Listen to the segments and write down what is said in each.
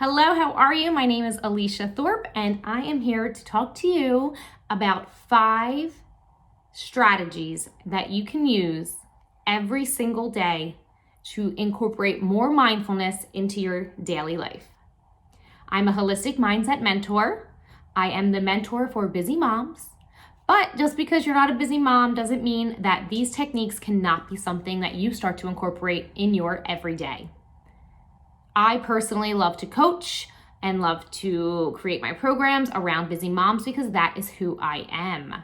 Hello, how are you? My name is Alicia Thorpe, and I am here to talk to you about 5 strategies that you can use every single day to incorporate more mindfulness into your daily life. I'm a holistic mindset mentor. I am the mentor for busy moms. But just because you're not a busy mom doesn't mean that these techniques cannot be something that you start to incorporate in your everyday. I personally love to coach and love to create my programs around busy moms because that is who I am.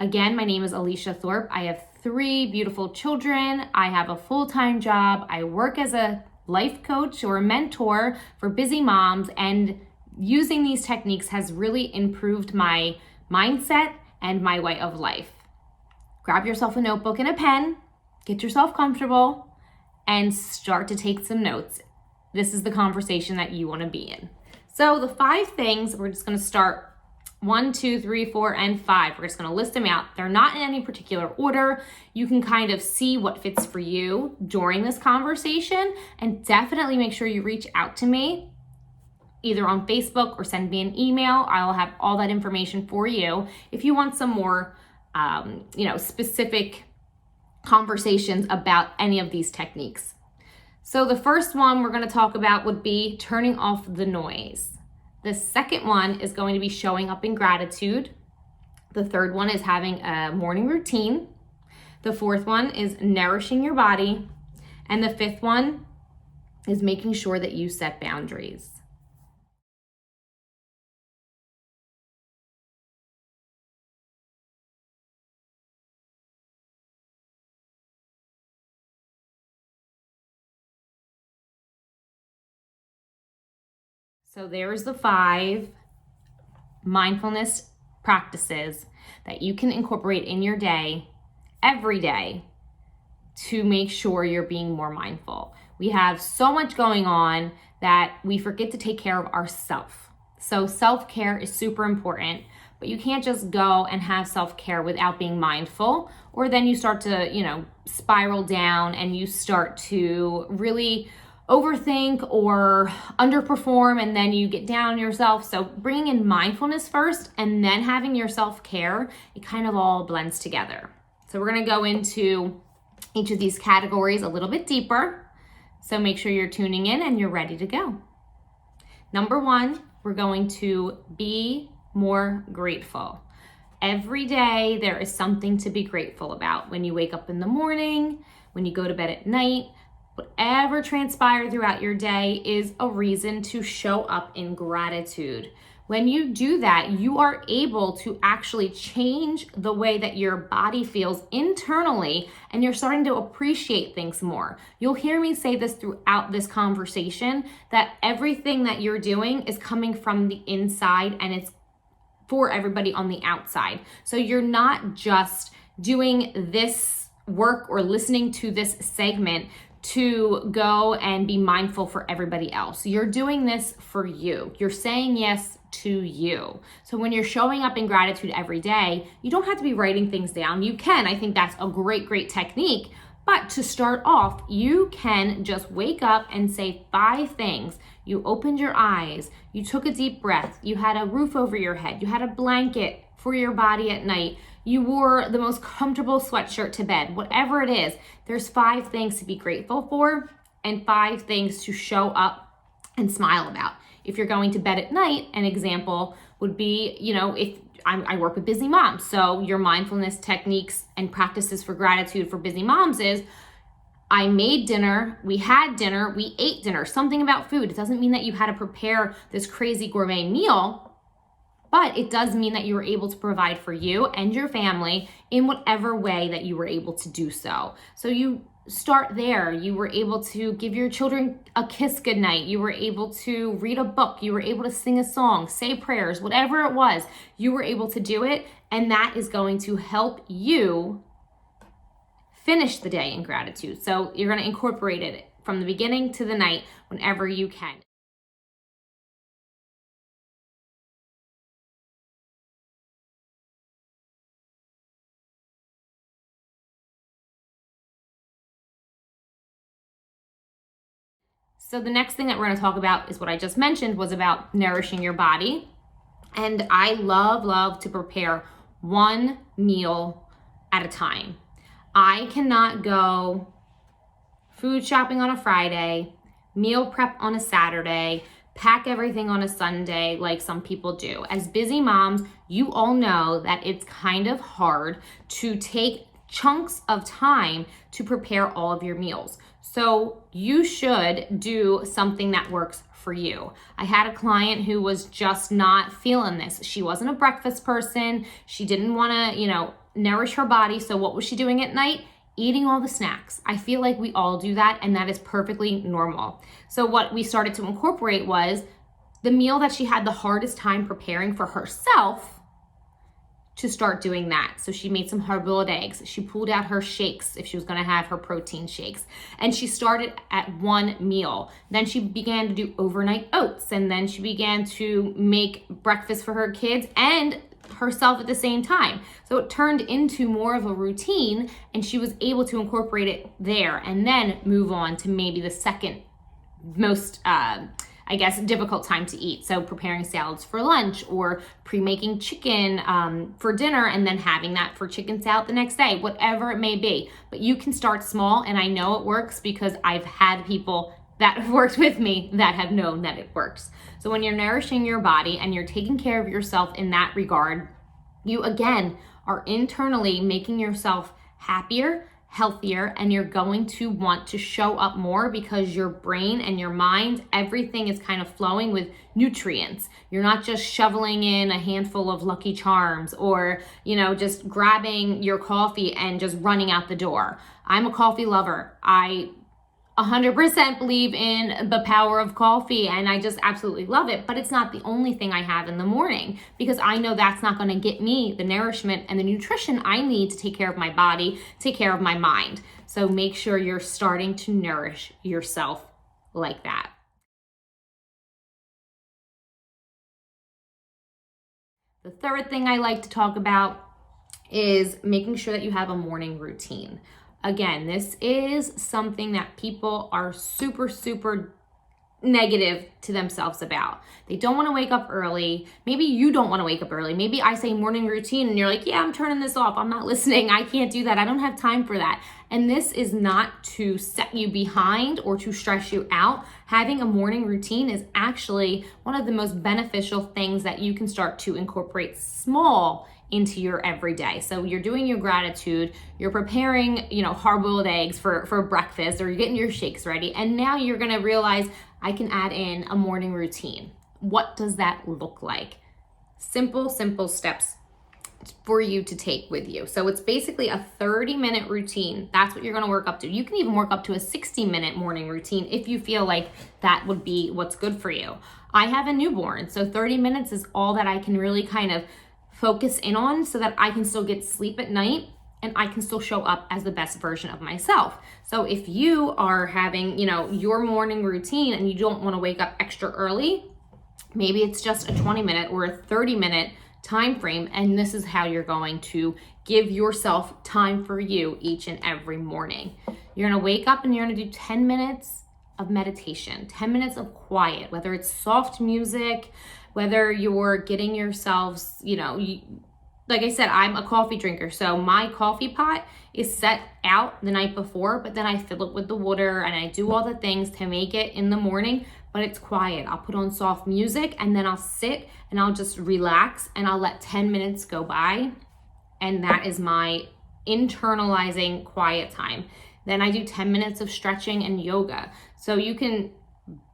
Again, my name is Alicia Thorpe. I have 3 beautiful children. I have a full-time job. I work as a life coach or a mentor for busy moms, and using these techniques has really improved my mindset and my way of life. Grab yourself a notebook and a pen, get yourself comfortable, and start to take some notes. This is the conversation that you want to be in. So the 5 things, we're just going to start 1, 2, 3, 4, and 5. We're just going to list them out. They're not in any particular order. You can kind of see what fits for you during this conversation, and definitely make sure you reach out to me either on Facebook or send me an email. I'll have all that information for you if you want some more specific conversations about any of these techniques. So the first one we're going to talk about would be turning off the noise. The second one is going to be showing up in gratitude. The third one is having a morning routine. The fourth one is nourishing your body. And the fifth one is making sure that you set boundaries. So there's the 5 mindfulness practices that you can incorporate in your day, every day, to make sure you're being more mindful. We have so much going on that we forget to take care of ourselves. So self-care is super important, but you can't just go and have self-care without being mindful, or then you start to, spiral down and you start to really overthink or underperform, and then you get down on yourself. So bringing in mindfulness first and then having your self-care, it kind of all blends together. So we're going to go into each of these categories a little bit deeper. So make sure you're tuning in and you're ready to go. Number 1, we're going to be more grateful. Every day there is something to be grateful about. When you wake up in the morning, when you go to bed at night, whatever transpired throughout your day is a reason to show up in gratitude. When you do that, you are able to actually change the way that your body feels internally, and you're starting to appreciate things more. You'll hear me say this throughout this conversation, that everything that you're doing is coming from the inside and it's for everybody on the outside. So you're not just doing this work or listening to this segment to go and be mindful for everybody else. You're doing this for you. You're saying yes to you. So when you're showing up in gratitude every day, you don't have to be writing things down. You can. I think that's a great technique. But to start off, you can just wake up and say 5 things. You opened your eyes, you took a deep breath, you had a roof over your head, you had a blanket for your body at night, you wore the most comfortable sweatshirt to bed. Whatever it is, there's 5 things to be grateful for and 5 things to show up and smile about. If you're going to bed at night, an example would be, if I work with busy moms, so your mindfulness techniques and practices for gratitude for busy moms is, I made dinner, we had dinner, we ate dinner, something about food. It doesn't mean that you had to prepare this crazy gourmet meal, but it does mean that you were able to provide for you and your family in whatever way that you were able to do so. So you start there. You were able to give your children a kiss goodnight. You were able to read a book. You were able to sing a song, say prayers, whatever it was, you were able to do it. And that is going to help you finish the day in gratitude. So you're going to incorporate it from the beginning to the night whenever you can. So the next thing that we're going to talk about is what I just mentioned, was about nourishing your body. And I love to prepare one meal at a time. I cannot go food shopping on a Friday, meal prep on a Saturday, pack everything on a Sunday like some people do. As busy moms, you all know that it's kind of hard to take chunks of time to prepare all of your meals. So you should do something that works for you. I had a client who was just not feeling this. She wasn't a breakfast person. She didn't want to, nourish her body. So what was she doing at night? Eating all the snacks. I feel like we all do that, and that is perfectly normal. So what we started to incorporate was the meal that she had the hardest time preparing for herself, to start doing that. So she made some hard-boiled eggs. She pulled out her shakes if she was gonna have her protein shakes. And she started at one meal. Then she began to do overnight oats. And then she began to make breakfast for her kids and herself at the same time. So it turned into more of a routine, and she was able to incorporate it there and then move on to maybe the second most, difficult time to eat. So preparing salads for lunch, or pre-making chicken for dinner and then having that for chicken salad the next day, whatever it may be. But you can start small, and I know it works because I've had people that have worked with me that have known that it works. So when you're nourishing your body and you're taking care of yourself in that regard, you again are internally making yourself happier, healthier, and you're going to want to show up more because your brain and your mind, everything is kind of flowing with nutrients. You're not just shoveling in a handful of Lucky Charms, or, just grabbing your coffee and just running out the door. I'm a coffee lover. I 100% believe in the power of coffee, and I just absolutely love it, but it's not the only thing I have in the morning, because I know that's not going to get me the nourishment and the nutrition I need to take care of my body, take care of my mind. So make sure you're starting to nourish yourself like that. The third thing I like to talk about is making sure that you have a morning routine. Again, this is something that people are super negative to themselves about. They don't want to wake up early. Maybe you don't want to wake up early. Maybe I say morning routine and you're like, yeah, I'm turning this off. I'm not listening. I can't do that. I don't have time for that. And this is not to set you behind or to stress you out. Having a morning routine is actually one of the most beneficial things that you can start to incorporate small into your everyday. So you're doing your gratitude, you're preparing, hard-boiled eggs for breakfast, or you're getting your shakes ready. And now you're gonna realize, I can add in a morning routine. What does that look like? Simple steps for you to take with you. So it's basically a 30-minute routine. That's what you're gonna work up to. You can even work up to a 60-minute morning routine if you feel like that would be what's good for you. I have a newborn, so 30 minutes is all that I can really kind of focus in on, so that I can still get sleep at night and I can still show up as the best version of myself. So if you are having, your morning routine and you don't want to wake up extra early, maybe it's just a 20-minute or a 30-minute time frame, and this is how you're going to give yourself time for you each and every morning. You're going to wake up and you're going to do 10 minutes of meditation, 10 minutes of quiet, whether it's soft music, whether you're getting yourselves, like I said, I'm a coffee drinker. So my coffee pot is set out the night before, but then I fill it with the water and I do all the things to make it in the morning, but it's quiet. I'll put on soft music and then I'll sit and I'll just relax and I'll let 10 minutes go by. And that is my internalizing quiet time. Then I do 10 minutes of stretching and yoga. So you can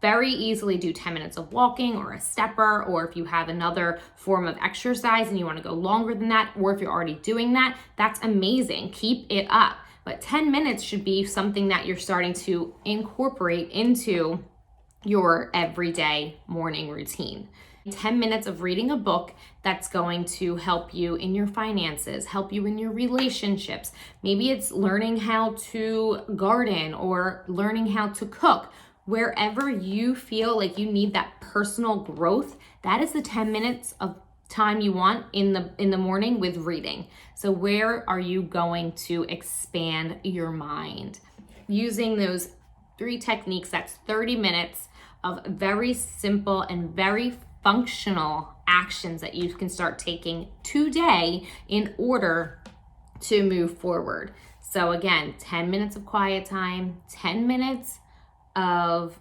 very easily do 10 minutes of walking or a stepper, or if you have another form of exercise and you want to go longer than that, or if you're already doing that, that's amazing. Keep it up. But 10 minutes should be something that you're starting to incorporate into your everyday morning routine. 10 minutes of reading a book that's going to help you in your finances, help you in your relationships. Maybe it's learning how to garden or learning how to cook. Wherever you feel like you need that personal growth, that is the 10 minutes of time you want in the morning with reading. So where are you going to expand your mind? Using those 3 techniques. That's 30 minutes of very simple and very functional actions that you can start taking today in order to move forward. So again, 10 minutes of quiet time, 10 minutes of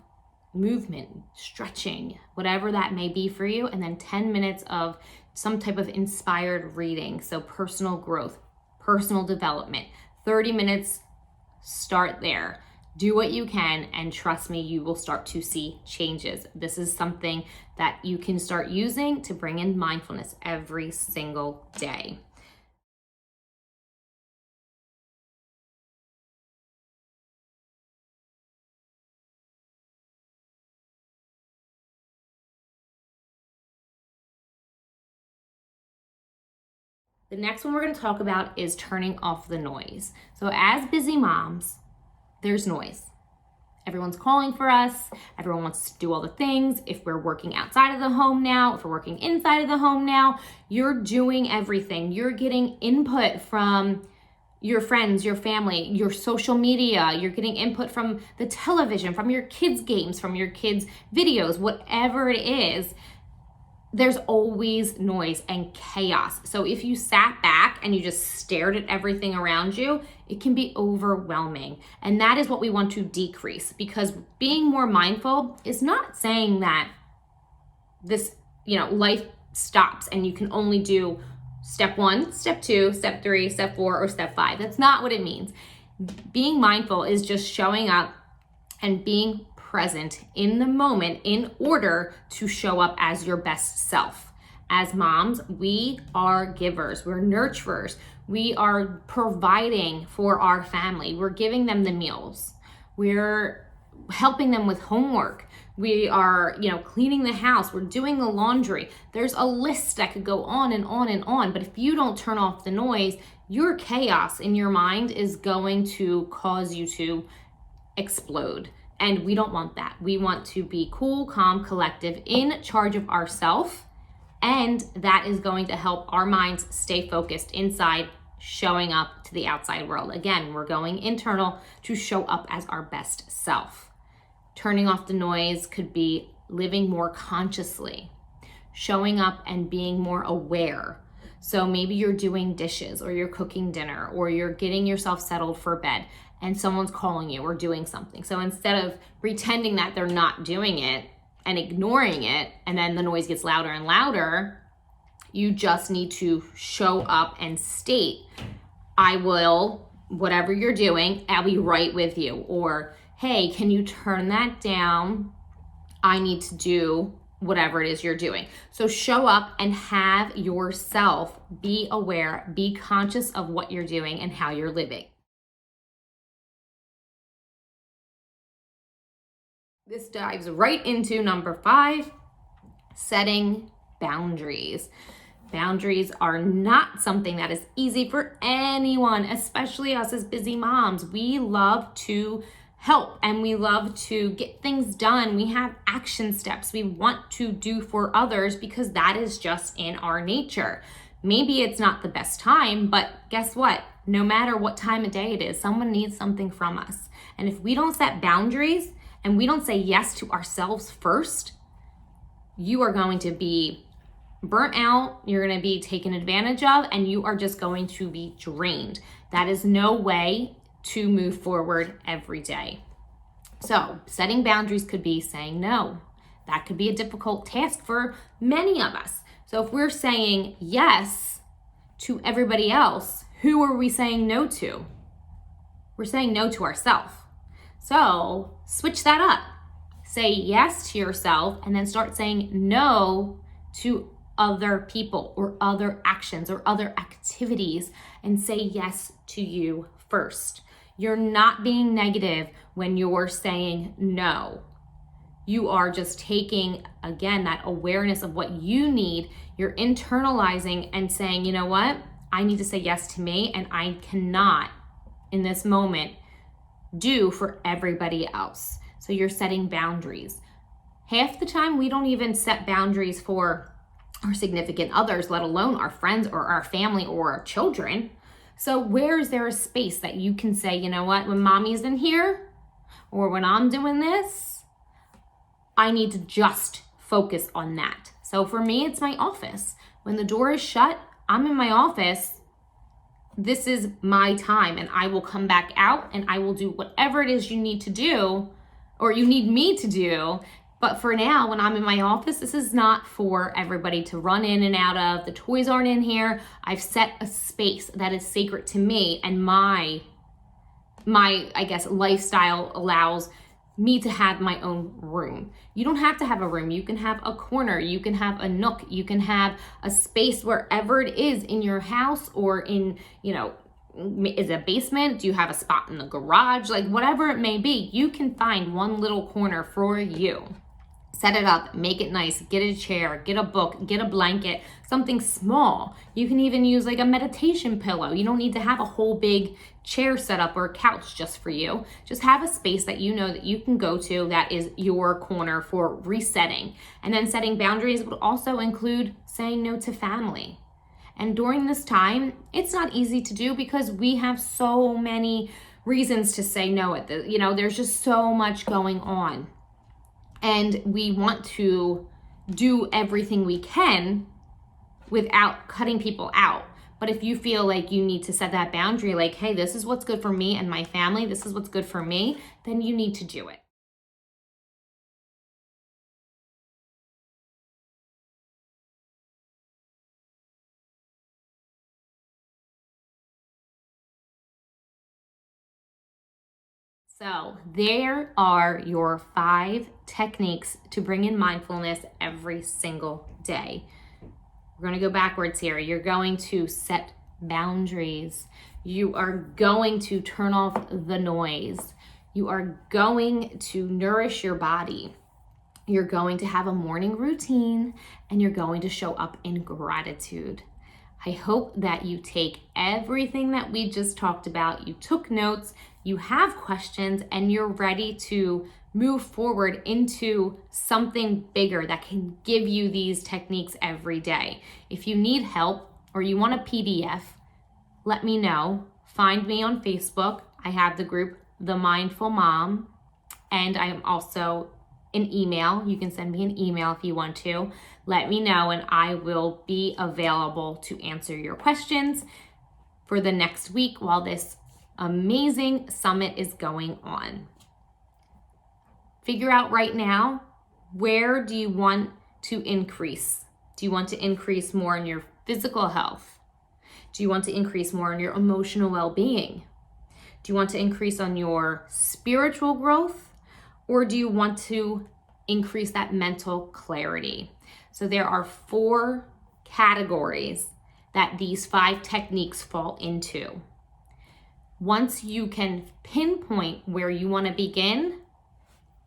movement, stretching, whatever that may be for you, and then 10 minutes of some type of inspired reading. So personal growth, personal development, 30 minutes, start there. Do what you can, and trust me, you will start to see changes. This is something that you can start using to bring in mindfulness every single day. The next one we're going to talk about is turning off the noise. So as busy moms, there's noise. Everyone's calling for us. Everyone wants to do all the things. If we're working outside of the home now, if we're working inside of the home now, you're doing everything. You're getting input from your friends, your family, your social media. You're getting input from the television, from your kids' games, from your kids' videos, whatever it is. There's always noise and chaos. So if you sat back and you just stared at everything around you, it can be overwhelming. And that is what we want to decrease, because being more mindful is not saying that this, life stops and you can only do step 1, step 2, step 3, step 4, or step 5. That's not what it means. Being mindful is just showing up and being present in the moment in order to show up as your best self. As moms, we are givers, we're nurturers, we are providing for our family, we're giving them the meals, we're helping them with homework, we are, cleaning the house, we're doing the laundry. There's a list that could go on and on and on, but if you don't turn off the noise, your chaos in your mind is going to cause you to explode. And we don't want that. We want to be cool, calm, collective, in charge of ourselves. And that is going to help our minds stay focused inside, showing up to the outside world. Again, we're going internal to show up as our best self. Turning off the noise could be living more consciously, showing up and being more aware. So maybe you're doing dishes, or you're cooking dinner, or you're getting yourself settled for bed, and someone's calling you or doing something. So instead of pretending that they're not doing it and ignoring it, and then the noise gets louder and louder, you just need to show up and state, I will, whatever you're doing, I'll be right with you. Or, hey, can you turn that down? I need to do whatever it is you're doing. So show up and have yourself be aware, be conscious of what you're doing and how you're living. This dives right into number 5, setting boundaries. Boundaries are not something that is easy for anyone, especially us as busy moms. We love to help and we love to get things done. We have action steps we want to do for others because that is just in our nature. Maybe it's not the best time, but guess what? No matter what time of day it is, someone needs something from us. And if we don't set boundaries and we don't say yes to ourselves first, you are going to be burnt out, you're going to be taken advantage of, and you are just going to be drained. That is no way to move forward every day. So setting boundaries could be saying no. That could be a difficult task for many of us. So if we're saying yes to everybody else, who are we saying no to? We're saying no to ourselves. So switch that up. Say yes to yourself and then start saying no to other people or other actions or other activities, and say yes to you first. You're not being negative when you're saying no. You are just taking, again, that awareness of what you need. You're internalizing and saying, you know what? I need to say yes to me, and I cannot, in this moment, do for everybody else. So you're setting boundaries. Half the time, we don't even set boundaries for our significant others, let alone our friends or our family or our children. So where is there a space that you can say, you know what, when mommy isn't here, or when I'm doing this, I need to just focus on that. So for me, it's my office. When the door is shut, I'm in my office. This is my time, and I will come back out and I will do whatever it is you need to do or you need me to do. But for now, when I'm in my office, this is not for everybody to run in and out of. The toys aren't in here. I've set a space that is sacred to me, and my I guess lifestyle allows me to have my own room. You don't have to have a room. You can have a corner, you can have a nook, you can have a space wherever it is in your house, or in, is a basement? Do you have a spot in the garage? Like whatever it may be, you can find one little corner for you. Set it up, make it nice, get a chair, get a book, get a blanket, something small. You can even use like a meditation pillow. You don't need to have a whole big chair set up or a couch just for you. Just have a space that you know that you can go to that is your corner for resetting. And then setting boundaries would also include saying no to family. And during this time, it's not easy to do because we have so many reasons to say no there's just so much going on. And we want to do everything we can without cutting people out. But if you feel like you need to set that boundary, like, hey, this is what's good for me and my family, this is what's good for me, then you need to do it. So there are your 5 techniques to bring in mindfulness every single day. We're going to go backwards here. You're going to set boundaries. You are going to turn off the noise. You are going to nourish your body. You're going to have a morning routine, and you're going to show up in gratitude. I hope that you take everything that we just talked about, you took notes, you have questions, and you're ready to move forward into something bigger that can give you these techniques every day. If you need help or you want a PDF, let me know. Find me on Facebook. I have the group, The Mindful Mom, and I am also an email. You can send me an email if you want to. Let me know, and I will be available to answer your questions for the next week while this amazing summit is going on. Figure out right now, where do you want to increase? Do you want to increase more in your physical health? Do you want to increase more in your emotional well-being? Do you want to increase on your spiritual growth? Or do you want to increase that mental clarity? So there are 4 categories that these 5 techniques fall into. Once you can pinpoint where you want to begin,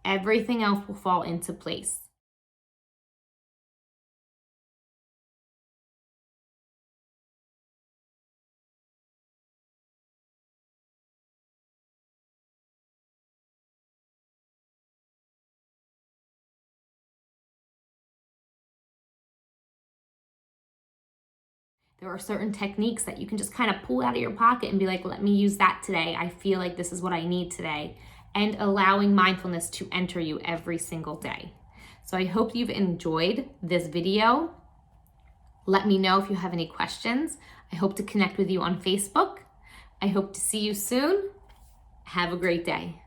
everything else will fall into place. There are certain techniques that you can just kind of pull out of your pocket and be like, let me use that today. I feel like this is what I need today. And allowing mindfulness to enter you every single day. So I hope you've enjoyed this video. Let me know if you have any questions. I hope to connect with you on Facebook. I hope to see you soon. Have a great day.